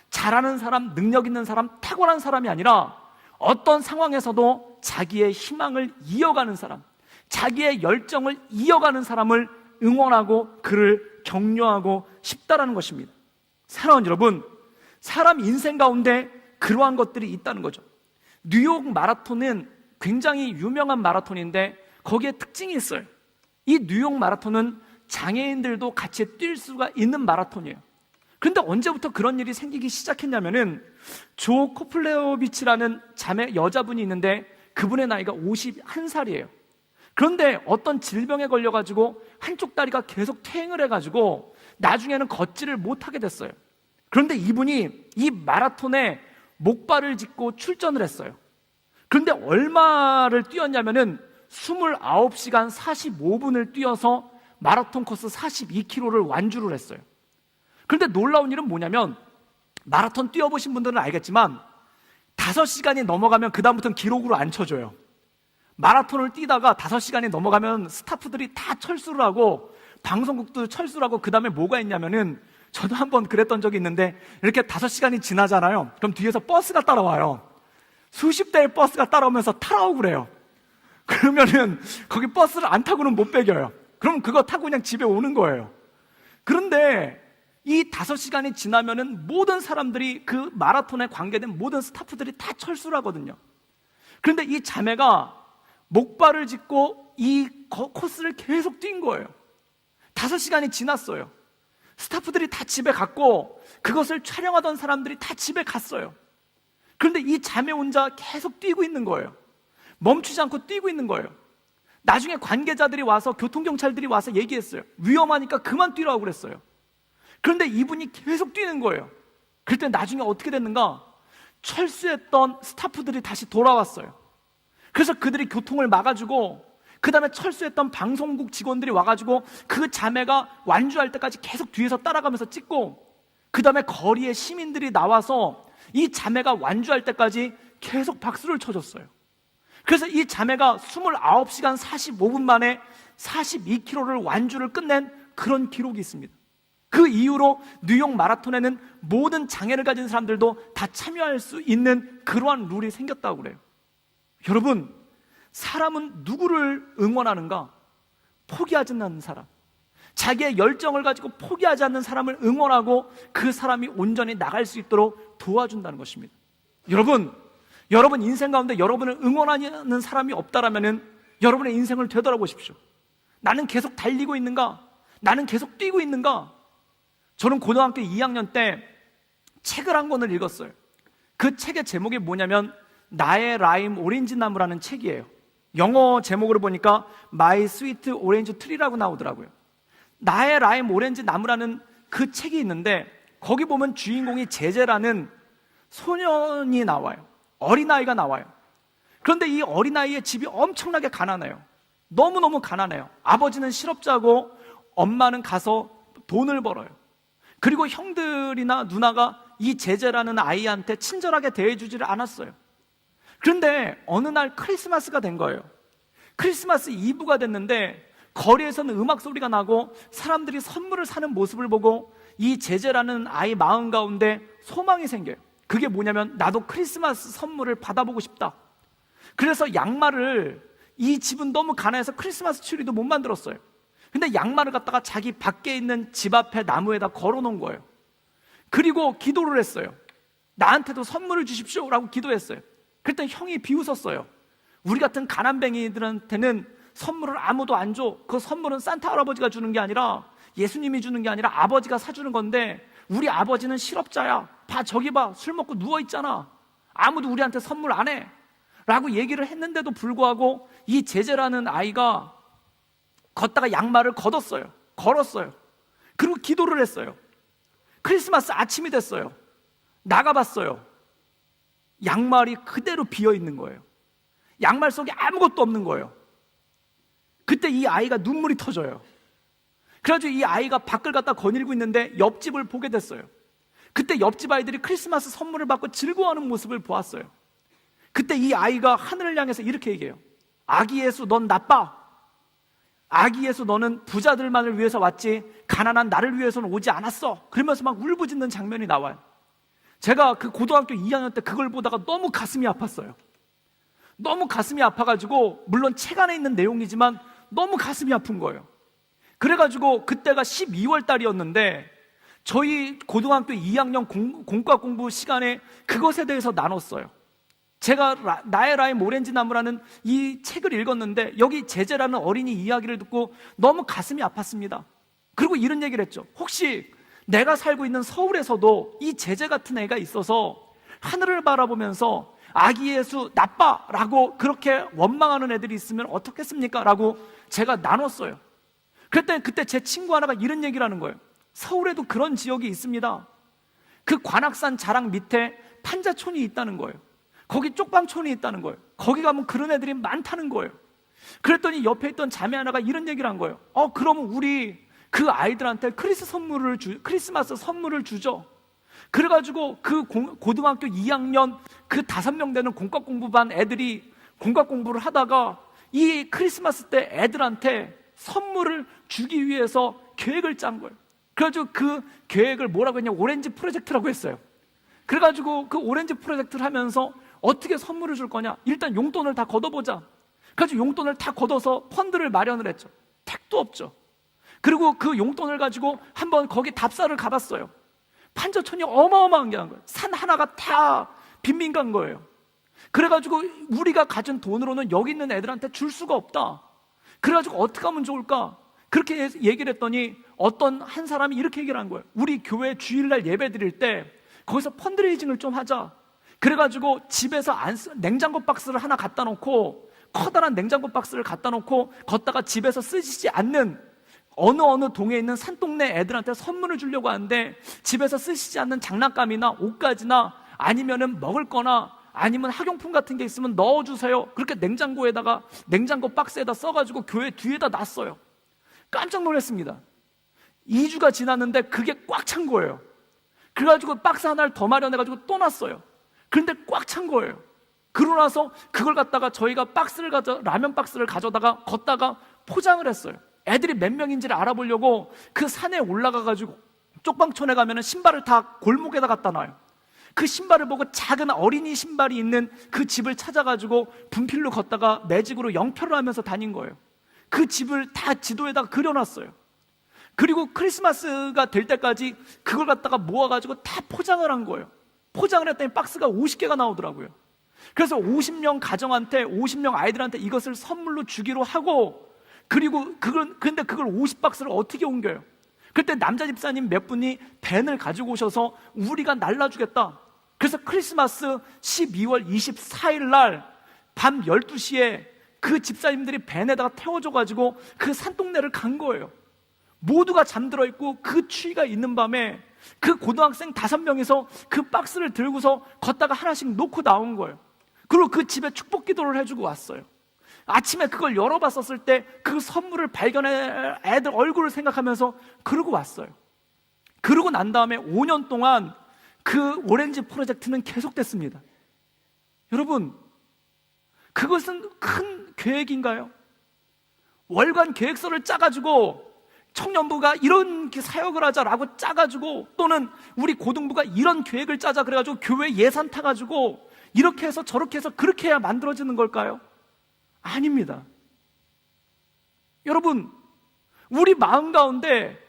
잘하는 사람, 능력 있는 사람, 탁월한 사람이 아니라 어떤 상황에서도 자기의 희망을 이어가는 사람, 자기의 열정을 이어가는 사람을 응원하고 그를 격려하고 싶다라는 것입니다. 사랑하는 여러분, 사람 인생 가운데 그러한 것들이 있다는 거죠. 뉴욕 마라톤은 굉장히 유명한 마라톤인데 거기에 특징이 있어요. 이 뉴욕 마라톤은 장애인들도 같이 뛸 수가 있는 마라톤이에요. 그런데 언제부터 그런 일이 생기기 시작했냐면은 조 코플레어비치라는 자매 여자분이 있는데 그분의 나이가 51살이에요. 그런데 어떤 질병에 걸려가지고 한쪽 다리가 계속 퇴행을 해가지고 나중에는 걷지를 못하게 됐어요. 그런데 이분이 이 마라톤에 목발을 짚고 출전을 했어요. 그런데 얼마를 뛰었냐면은 29시간 45분을 뛰어서 마라톤 코스 42km를 완주를 했어요. 그런데 놀라운 일은 뭐냐면, 마라톤 뛰어보신 분들은 알겠지만 5시간이 넘어가면 그 다음부터는 기록으로 안 쳐줘요. 마라톤을 뛰다가 5시간이 넘어가면 스타프들이 다 철수를 하고 방송국도 철수를 하고, 그 다음에 뭐가 있냐면은, 저도 한번 그랬던 적이 있는데 이렇게 5시간이 지나잖아요. 그럼 뒤에서 버스가 따라와요. 수십 대의 버스가 따라오면서 타라고 그래요. 그러면은 거기 버스를 안 타고는 못 배겨요. 그럼 그거 타고 그냥 집에 오는 거예요. 그런데 이 5시간이 지나면은 모든 사람들이, 그 마라톤에 관계된 모든 스타프들이 다 철수를 하거든요. 그런데 이 자매가 목발을 짚고 이 코스를 계속 뛴 거예요. 5시간이 지났어요. 스타프들이 다 집에 갔고 그것을 촬영하던 사람들이 다 집에 갔어요. 그런데 이 자매 혼자 계속 뛰고 있는 거예요. 멈추지 않고 뛰고 있는 거예요. 나중에 관계자들이 와서, 교통경찰들이 와서 얘기했어요. 위험하니까 그만 뛰라고 그랬어요. 그런데 이분이 계속 뛰는 거예요. 그럴 때 나중에 어떻게 됐는가? 철수했던 스타프들이 다시 돌아왔어요. 그래서 그들이 교통을 막아주고, 그 다음에 철수했던 방송국 직원들이 와가지고 그 자매가 완주할 때까지 계속 뒤에서 따라가면서 찍고, 그 다음에 거리에 시민들이 나와서 이 자매가 완주할 때까지 계속 박수를 쳐줬어요. 그래서 이 자매가 29시간 45분 만에 42km를 완주를 끝낸 그런 기록이 있습니다. 그 이후로 뉴욕 마라톤에는 모든 장애를 가진 사람들도 다 참여할 수 있는 그러한 룰이 생겼다고 그래요. 여러분, 사람은 누구를 응원하는가? 포기하지 않는 사람, 자기의 열정을 가지고 포기하지 않는 사람을 응원하고 그 사람이 온전히 나갈 수 있도록 도와준다는 것입니다. 여러분 인생 가운데 여러분을 응원하는 사람이 없다라면 여러분의 인생을 되돌아보십시오. 나는 계속 달리고 있는가? 나는 계속 뛰고 있는가? 저는 고등학교 2학년 때 책을 한 권을 읽었어요. 그 책의 제목이 뭐냐면 나의 라임 오렌지 나무라는 책이에요. 영어 제목으로 보니까 My Sweet Orange Tree라고 나오더라고요. 나의 라임 오렌지 나무라는 그 책이 있는데 거기 보면 주인공이 제제라는 소년이 나와요. 어린아이가 나와요. 그런데 이 어린아이의 집이 엄청나게 가난해요. 너무너무 가난해요. 아버지는 실업자고 엄마는 가서 돈을 벌어요. 그리고 형들이나 누나가 이 제제라는 아이한테 친절하게 대해주지를 않았어요. 그런데 어느 날 크리스마스가 된 거예요. 크리스마스 이브가 됐는데 거리에서는 음악 소리가 나고 사람들이 선물을 사는 모습을 보고 이 제제라는 아이 마음 가운데 소망이 생겨요. 그게 뭐냐면 나도 크리스마스 선물을 받아보고 싶다. 그래서 양말을 이 집은 너무 가난해서 크리스마스 트리도 못 만들었어요. 근데 양말을 갖다가 자기 밖에 있는 집 앞에 나무에다 걸어놓은 거예요. 그리고 기도를 했어요. 나한테도 선물을 주십시오 라고 기도했어요. 그랬더니 형이 비웃었어요. 우리 같은 가난뱅이들한테는 선물을 아무도 안 줘. 그 선물은 산타 할아버지가 주는 게 아니라, 예수님이 주는 게 아니라 아버지가 사주는 건데, 우리 아버지는 실업자야. 봐, 저기 봐, 술 먹고 누워있잖아. 아무도 우리한테 선물 안 해 라고 얘기를 했는데도 불구하고 이 제재라는 아이가 걷다가 양말을 걸었어요. 그리고 기도를 했어요. 크리스마스 아침이 됐어요. 나가봤어요. 양말이 그대로 비어있는 거예요. 양말 속에 아무것도 없는 거예요. 그때 이 아이가 눈물이 터져요. 그래가지고 이 아이가 밖을 갖다 거닐고 있는데 옆집을 보게 됐어요. 그때 옆집 아이들이 크리스마스 선물을 받고 즐거워하는 모습을 보았어요. 그때 이 아이가 하늘을 향해서 이렇게 얘기해요. 아기 예수, 넌 나빠. 아기 예수, 너는 부자들만을 위해서 왔지 가난한 나를 위해서는 오지 않았어. 그러면서 막 울부짖는 장면이 나와요. 제가 그 고등학교 2학년 때 그걸 보다가 너무 가슴이 아팠어요. 너무 가슴이 아파가지고, 물론 책 안에 있는 내용이지만 너무 가슴이 아픈 거예요. 그래가지고 그때가 12월 달이었는데 저희 고등학교 2학년 공과 공부 시간에 그것에 대해서 나눴어요. 제가 나의 라임 오렌지 나무라는 이 책을 읽었는데 여기 제재라는 어린이 이야기를 듣고 너무 가슴이 아팠습니다. 그리고 이런 얘기를 했죠. 혹시 내가 살고 있는 서울에서도 이 제재 같은 애가 있어서 하늘을 바라보면서 아기 예수 나빠 라고 그렇게 원망하는 애들이 있으면 어떻겠습니까? 라고 제가 나눴어요. 그랬더니 그때 제 친구 하나가 이런 얘기를 하는 거예요. 서울에도 그런 지역이 있습니다. 그 관악산 자락 밑에 판자촌이 있다는 거예요. 거기 쪽방촌이 있다는 거예요. 거기 가면 그런 애들이 많다는 거예요. 그랬더니 옆에 있던 자매 하나가 이런 얘기를 한 거예요. 그러면 우리 그 아이들한테 크리스마스 선물을 주죠. 그래가지고 그 고등학교 2학년 그 5명 되는 공과공부반 애들이 공과공부를 하다가 이 크리스마스 때 애들한테 선물을 주기 위해서 계획을 짠 거예요. 그래가지고 그 계획을 뭐라고 했냐, 오렌지 프로젝트라고 했어요. 그래가지고 그 오렌지 프로젝트를 하면서 어떻게 선물을 줄 거냐, 일단 용돈을 다 걷어보자. 그래가지고 용돈을 다 걷어서 펀드를 마련을 했죠. 택도 없죠. 그리고 그 용돈을 가지고 한번 거기 답사를 가봤어요. 판자촌이 어마어마한 게 한 거예요. 산 하나가 다 빈민 간 거예요. 그래가지고 우리가 가진 돈으로는 여기 있는 애들한테 줄 수가 없다. 그래가지고 어떻게 하면 좋을까? 그렇게 얘기를 했더니 어떤 한 사람이 이렇게 얘기를 한 거예요. 우리 교회 주일날 예배 드릴 때 거기서 펀드레이징을 좀 하자. 그래가지고 집에서 냉장고 박스를 하나 갖다 놓고, 커다란 냉장고 박스를 갖다 놓고 걷다가 집에서 쓰시지 않는 어느 동에 있는 산동네 애들한테 선물을 주려고 하는데, 집에서 쓰시지 않는 장난감이나 옷가지나 아니면은 먹을 거나 아니면 학용품 같은 게 있으면 넣어주세요. 그렇게 냉장고 박스에다 써가지고 교회 뒤에다 놨어요. 깜짝 놀랐습니다. 2주가 지났는데 그게 꽉 찬 거예요. 그래가지고 박스 하나를 더 마련해가지고 또 놨어요. 그런데 꽉 찬 거예요. 그러고 나서 그걸 갖다가 저희가 라면 박스를 가져다가 걷다가 포장을 했어요. 애들이 몇 명인지를 알아보려고 그 산에 올라가가지고 쪽방촌에 가면은 신발을 다 골목에다 갖다 놔요. 그 신발을 보고 작은 어린이 신발이 있는 그 집을 찾아가지고 분필로 걷다가 매직으로 영표를 하면서 다닌 거예요. 그 집을 다 지도에다가 그려놨어요. 그리고 크리스마스가 될 때까지 그걸 갖다가 모아가지고 다 포장을 한 거예요. 포장을 했더니 박스가 50개가 나오더라고요. 그래서 50명 가정한테, 50명 아이들한테 이것을 선물로 주기로 하고, 그리고 근데 그걸 50박스를 어떻게 옮겨요? 그때 남자 집사님 몇 분이 밴을 가지고 오셔서 우리가 날라주겠다. 그래서 크리스마스 12월 24일 날 밤 12시에 그 집사님들이 밴에다가 태워줘가지고 그 산동네를 간 거예요. 모두가 잠들어 있고 그 추위가 있는 밤에 그 고등학생 5명이서 그 박스를 들고서 걷다가 하나씩 놓고 나온 거예요. 그리고 그 집에 축복 기도를 해주고 왔어요. 아침에 그걸 열어봤었을 때 그 선물을 발견해 애들 얼굴을 생각하면서 그러고 왔어요. 그러고 난 다음에 5년 동안 그 오렌지 프로젝트는 계속됐습니다. 여러분, 그것은 큰 계획인가요? 월간 계획서를 짜가지고 청년부가 이런 사역을 하자라고 짜가지고, 또는 우리 고등부가 이런 계획을 짜자 그래가지고 교회 예산 타가지고 이렇게 해서 저렇게 해서 그렇게 해야 만들어지는 걸까요? 아닙니다. 여러분, 우리 마음 가운데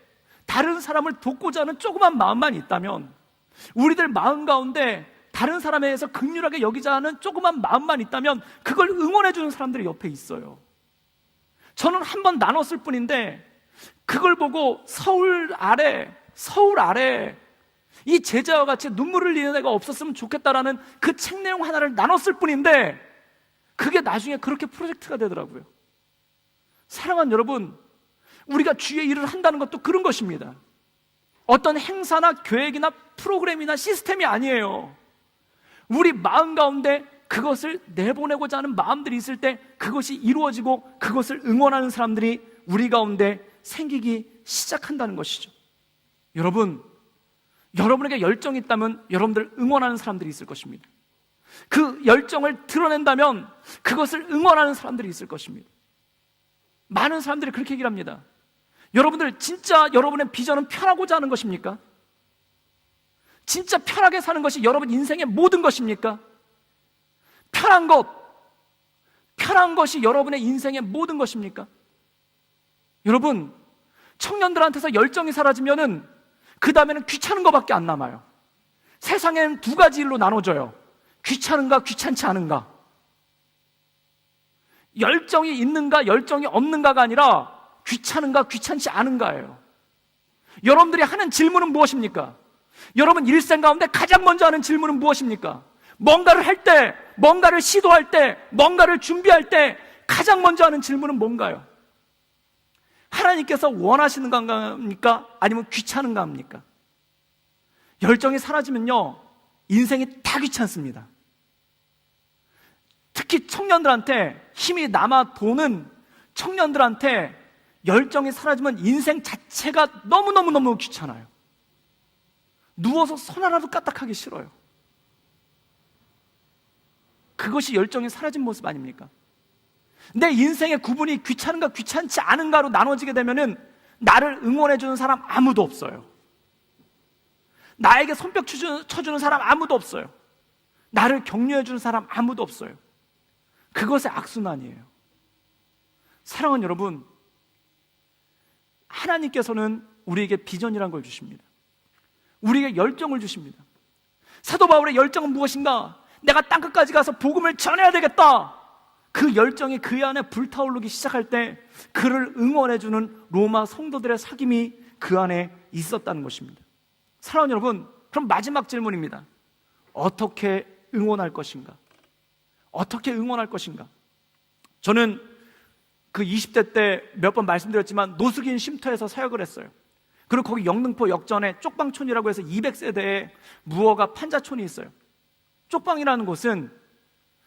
다른 사람을 돕고자 하는 조그만 마음만 있다면, 우리들 마음 가운데 다른 사람에 대해서 긍휼하게 여기자 하는 조그만 마음만 있다면 그걸 응원해 주는 사람들이 옆에 있어요. 저는 한 번 나눴을 뿐인데 그걸 보고 서울 아래 이 제자와 같이 눈물을 흘리는 애가 없었으면 좋겠다라는 그 책 내용 하나를 나눴을 뿐인데 그게 나중에 그렇게 프로젝트가 되더라고요. 사랑하는 여러분, 우리가 주의 일을 한다는 것도 그런 것입니다. 어떤 행사나 계획이나 프로그램이나 시스템이 아니에요. 우리 마음 가운데 그것을 내보내고자 하는 마음들이 있을 때 그것이 이루어지고 그것을 응원하는 사람들이 우리 가운데 생기기 시작한다는 것이죠. 여러분, 여러분에게 열정이 있다면 여러분들 응원하는 사람들이 있을 것입니다. 그 열정을 드러낸다면 그것을 응원하는 사람들이 있을 것입니다. 많은 사람들이 그렇게 얘기를 합니다. 여러분들 진짜 여러분의 비전은 편하고자 하는 것입니까? 진짜 편하게 사는 것이 여러분 인생의 모든 것입니까? 편한 것이 여러분의 인생의 모든 것입니까? 여러분, 청년들한테서 열정이 사라지면은 그 다음에는 귀찮은 것밖에 안 남아요. 세상에는 두 가지 일로 나눠져요. 귀찮은가, 귀찮지 않은가. 열정이 있는가, 열정이 없는가가 아니라 귀찮은가, 귀찮지 않은가예요. 여러분들이 하는 질문은 무엇입니까? 여러분 일생 가운데 가장 먼저 하는 질문은 무엇입니까? 뭔가를 할 때, 뭔가를 시도할 때, 뭔가를 준비할 때 가장 먼저 하는 질문은 뭔가요? 하나님께서 원하시는 건가입니까? 아니면 귀찮은가 합니까? 열정이 사라지면요, 인생이 다 귀찮습니다. 특히 청년들한테 힘이 남아 도는 청년들한테 열정이 사라지면 인생 자체가 너무너무 귀찮아요. 누워서 손 하나도 까딱하기 싫어요. 그것이 열정이 사라진 모습 아닙니까? 내 인생의 구분이 귀찮은가 귀찮지 않은가로 나눠지게 되면은 나를 응원해주는 사람 아무도 없어요. 나에게 손뼉 쳐주는 사람 아무도 없어요. 나를 격려해주는 사람 아무도 없어요. 그것의 악순환이에요. 사랑하는 여러분, 하나님께서는 우리에게 비전이라는 걸 주십니다. 우리에게 열정을 주십니다. 사도 바울의 열정은 무엇인가? 내가 땅끝까지 가서 복음을 전해야 되겠다. 그 열정이 그 안에 불타오르기 시작할 때 그를 응원해주는 로마 성도들의 사귐이 그 안에 있었다는 것입니다. 사랑하는 여러분, 그럼 마지막 질문입니다. 어떻게 응원할 것인가? 어떻게 응원할 것인가? 저는 그 20대 때 몇 번 말씀드렸지만 노숙인 쉼터에서 사역을 했어요. 그리고 거기 영등포 역전에 쪽방촌이라고 해서 200세대의 무허가 판자촌이 있어요. 쪽방이라는 곳은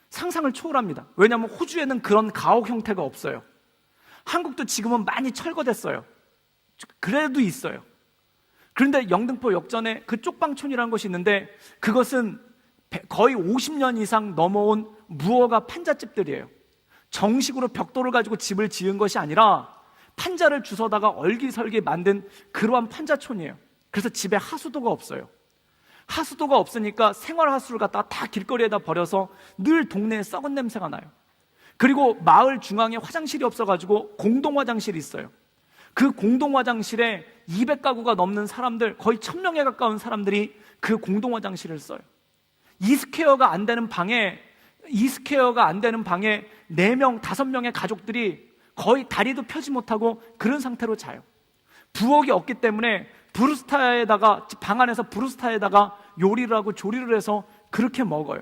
상상을 초월합니다. 왜냐하면 호주에는 그런 가옥 형태가 없어요. 한국도 지금은 많이 철거됐어요. 그래도 있어요. 그런데 영등포 역전에 그 쪽방촌이라는 곳이 있는데 그것은 거의 50년 이상 넘어온 무허가 판잣집들이에요. 정식으로 벽돌을 가지고 집을 지은 것이 아니라 판자를 주워다가 얼기설기 만든 그러한 판자촌이에요. 그래서 집에 하수도가 없어요. 하수도가 없으니까 생활하수를 갖다가 다 길거리에다 버려서 늘 동네에 썩은 냄새가 나요. 그리고 마을 중앙에 화장실이 없어가지고 공동 화장실이 있어요. 그 공동 화장실에 200가구가 넘는 사람들, 거의 1000명에 가까운 사람들이 그 공동 화장실을 써요. 2스퀘어가 안 되는 방에 4명, 5명의 가족들이 거의 다리도 펴지 못하고 그런 상태로 자요. 부엌이 없기 때문에 방 안에서 브루스타에다가 요리를 하고 조리를 해서 그렇게 먹어요.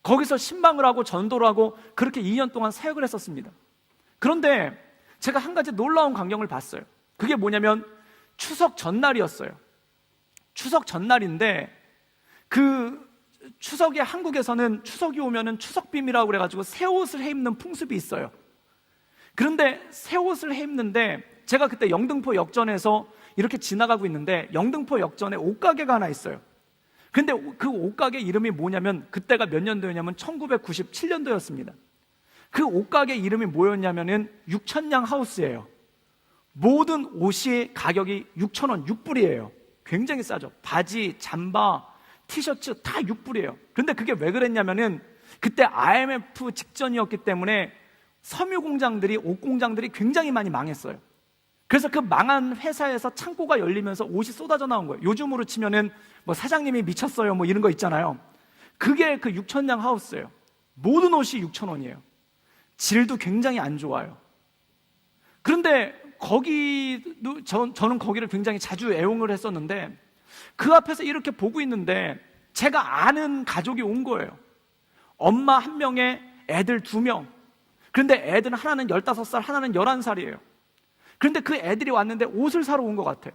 거기서 신방을 하고 전도를 하고 그렇게 2년 동안 사역을 했었습니다. 그런데 제가 한 가지 놀라운 광경을 봤어요. 그게 뭐냐면 추석 전날이었어요. 추석 전날인데 그 추석에 한국에서는 추석이 오면은 추석빔이라고 그래가지고 새 옷을 해입는 풍습이 있어요. 그런데 새 옷을 해입는데 제가 그때 영등포 역전에서 이렇게 지나가고 있는데 영등포 역전에 옷가게가 하나 있어요. 근데 그 옷가게 이름이 뭐냐면 그때가 몇 년도였냐면 1997년도였습니다. 그 옷가게 이름이 뭐였냐면은 6천냥 하우스예요. 모든 옷이 가격이 6,000원, 6불이에요. 굉장히 싸죠. 바지, 잠바, 티셔츠 다 6불이에요. 그런데 그게 왜 그랬냐면은 그때 IMF 직전이었기 때문에 섬유 공장들이, 옷 공장들이 굉장히 많이 망했어요. 그래서 그 망한 회사에서 창고가 열리면서 옷이 쏟아져 나온 거예요. 요즘으로 치면은 뭐 사장님이 미쳤어요 뭐 이런 거 있잖아요. 그게 그 6천냥 하우스예요. 모든 옷이 6,000원이에요. 질도 굉장히 안 좋아요. 그런데 거기도 저는 거기를 굉장히 자주 애용을 했었는데, 그 앞에서 이렇게 보고 있는데 제가 아는 가족이 온 거예요. 엄마 1명에 애들 2명. 그런데 애들은 하나는 15살, 하나는 11살이에요. 그런데 그 애들이 왔는데 옷을 사러 온 것 같아요.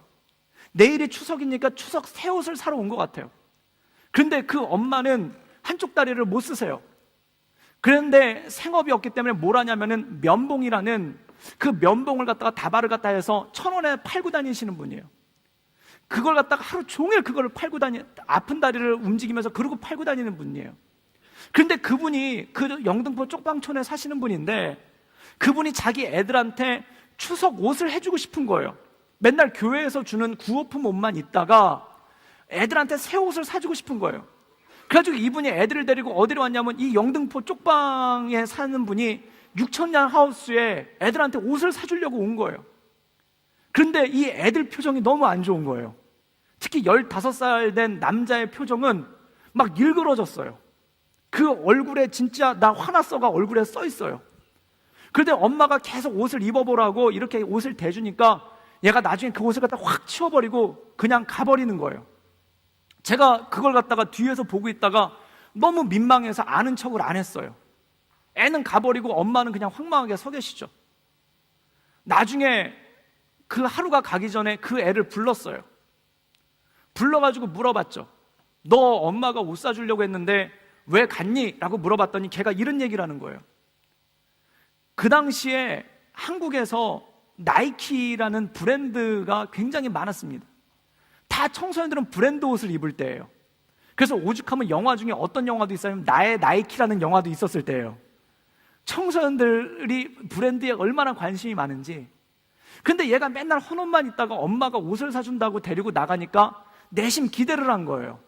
내일이 추석이니까 추석 새 옷을 사러 온 것 같아요. 그런데 그 엄마는 한쪽 다리를 못 쓰세요. 그런데 생업이 없기 때문에 뭘 하냐면은 면봉이라는 그 면봉을 갖다가 다발을 갖다 해서 1,000원에 팔고 다니시는 분이에요. 그걸 갖다가 하루 종일 그걸 팔고 아픈 다리를 움직이면서 그러고 팔고 다니는 분이에요. 그런데 그분이 그 영등포 쪽방촌에 사시는 분인데, 그분이 자기 애들한테 추석 옷을 해주고 싶은 거예요. 맨날 교회에서 주는 구호품 옷만 입다가 애들한테 새 옷을 사주고 싶은 거예요. 그래가지고 이분이 애들을 데리고 어디로 왔냐면 이 영등포 쪽방에 사는 분이 6천냥 하우스에 애들한테 옷을 사주려고 온 거예요. 그런데 이 애들 표정이 너무 안 좋은 거예요. 특히 15살 된 남자의 표정은 막 일그러졌어요. 그 얼굴에 진짜 나 화났어가 얼굴에 써 있어요. 그런데 엄마가 계속 옷을 입어보라고 이렇게 옷을 대주니까 얘가 나중에 그 옷을 갖다 확 치워버리고 그냥 가버리는 거예요. 제가 그걸 갖다가 뒤에서 보고 있다가 너무 민망해서 아는 척을 안 했어요. 애는 가버리고 엄마는 그냥 황망하게 서 계시죠. 나중에 그 하루가 가기 전에 그 애를 불렀어요. 불러가지고 물어봤죠. 너 엄마가 옷 사주려고 했는데 왜 갔니? 라고 물어봤더니 걔가 이런 얘기를 하는 거예요. 그 당시에 한국에서 나이키라는 브랜드가 굉장히 많았습니다. 다 청소년들은 브랜드 옷을 입을 때예요. 그래서 오죽하면 영화 중에 어떤 영화도 있어요? 나의 나이키라는 영화도 있었을 때예요. 청소년들이 브랜드에 얼마나 관심이 많은지. 근데 얘가 맨날 헌옷만 있다가 엄마가 옷을 사준다고 데리고 나가니까 내심 기대를 한 거예요.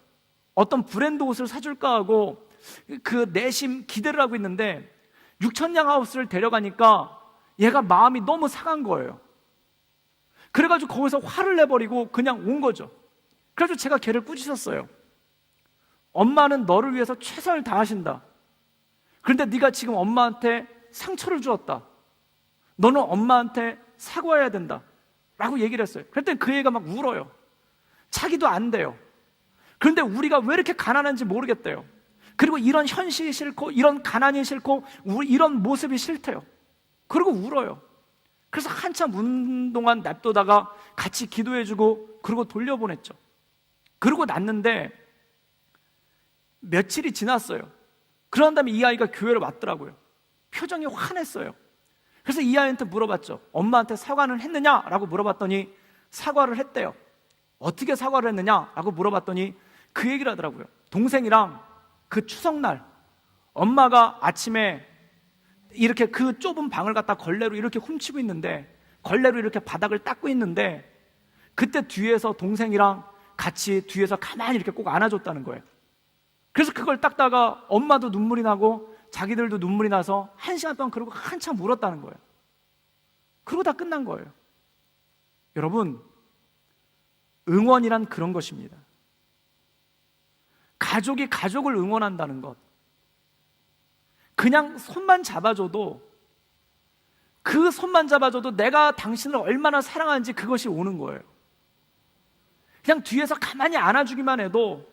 어떤 브랜드 옷을 사줄까 하고 그 내심 기대를 하고 있는데 6천냥 하우스를 데려가니까 얘가 마음이 너무 상한 거예요. 그래가지고 거기서 화를 내버리고 그냥 온 거죠. 그래서 제가 걔를 꾸짖었어요. 엄마는 너를 위해서 최선을 다하신다. 그런데 네가 지금 엄마한테 상처를 주었다. 너는 엄마한테 사과해야 된다 라고 얘기를 했어요. 그랬더니 그 애가 막 울어요. 자기도 안 돼요. 그런데 우리가 왜 이렇게 가난한지 모르겠대요. 그리고 이런 현실이 싫고 이런 가난이 싫고 이런 모습이 싫대요. 그리고 울어요. 그래서 한참 우는 동안 냅두다가 같이 기도해주고 그리고 돌려보냈죠. 그러고 났는데 며칠이 지났어요. 그런 다음에 이 아이가 교회를 왔더라고요. 표정이 환했어요. 그래서 이 아이한테 물어봤죠. 엄마한테 사과는 했느냐라고 물어봤더니 사과를 했대요. 어떻게 사과를 했느냐라고 물어봤더니 그 얘기를 하더라고요. 동생이랑 그 추석날 엄마가 아침에 이렇게 그 좁은 방을 갖다 걸레로 이렇게 훔치고 있는데, 걸레로 이렇게 바닥을 닦고 있는데 그때 뒤에서 동생이랑 같이 뒤에서 가만히 이렇게 꼭 안아줬다는 거예요. 그래서 그걸 닦다가 엄마도 눈물이 나고 자기들도 눈물이 나서 1시간 동안 그러고 한참 울었다는 거예요. 그러고 다 끝난 거예요. 여러분, 응원이란 그런 것입니다. 가족이 가족을 응원한다는 것, 그냥 손만 잡아줘도, 그 손만 잡아줘도 내가 당신을 얼마나 사랑하는지 그것이 오는 거예요. 그냥 뒤에서 가만히 안아주기만 해도,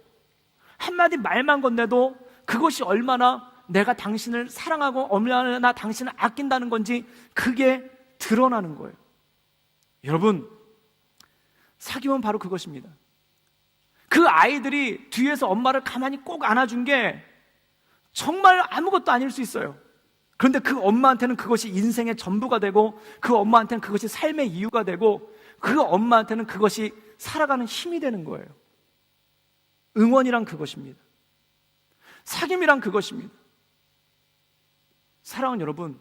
한마디 말만 건네도 그것이 얼마나 내가 당신을 사랑하고 얼마나 당신을 아낀다는 건지 그게 드러나는 거예요. 여러분, 사귐은 바로 그것입니다. 그 아이들이 뒤에서 엄마를 가만히 꼭 안아준 게 정말 아무것도 아닐 수 있어요. 그런데 그 엄마한테는 그것이 인생의 전부가 되고, 그 엄마한테는 그것이 삶의 이유가 되고, 그 엄마한테는 그것이 살아가는 힘이 되는 거예요. 응원이란 그것입니다. 사귐이란 그것입니다. 사랑하는 여러분,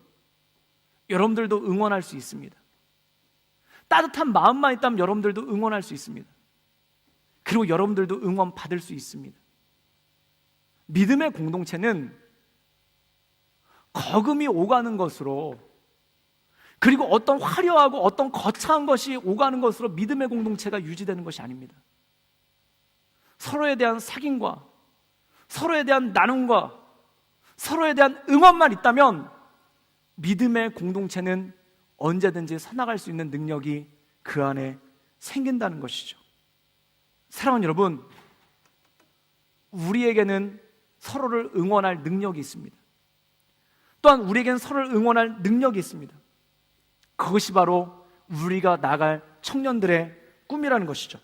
여러분들도 응원할 수 있습니다. 따뜻한 마음만 있다면 여러분들도 응원할 수 있습니다. 그리고 여러분들도 응원 받을 수 있습니다. 믿음의 공동체는 거금이 오가는 것으로, 그리고 어떤 화려하고 어떤 거창한 것이 오가는 것으로 믿음의 공동체가 유지되는 것이 아닙니다. 서로에 대한 사귐과 서로에 대한 나눔과 서로에 대한 응원만 있다면 믿음의 공동체는 언제든지 서나갈 수 있는 능력이 그 안에 생긴다는 것이죠. 사랑하는 여러분, 우리에게는 서로를 응원할 능력이 있습니다. 또한 우리에게는 서로를 응원할 능력이 있습니다. 그것이 바로 우리가 나갈 청년들의 꿈이라는 것이죠.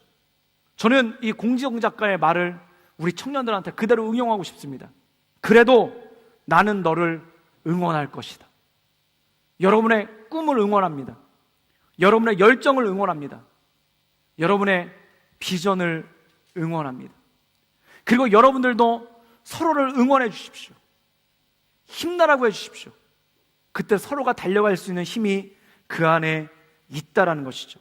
저는 이 공지영 작가의 말을 우리 청년들한테 그대로 응용하고 싶습니다. 그래도 나는 너를 응원할 것이다. 여러분의 꿈을 응원합니다. 여러분의 열정을 응원합니다. 여러분의 비전을 응원합니다. 그리고 여러분들도 서로를 응원해 주십시오. 힘내라고 해 주십시오. 그때 서로가 달려갈 수 있는 힘이 그 안에 있다라는 것이죠.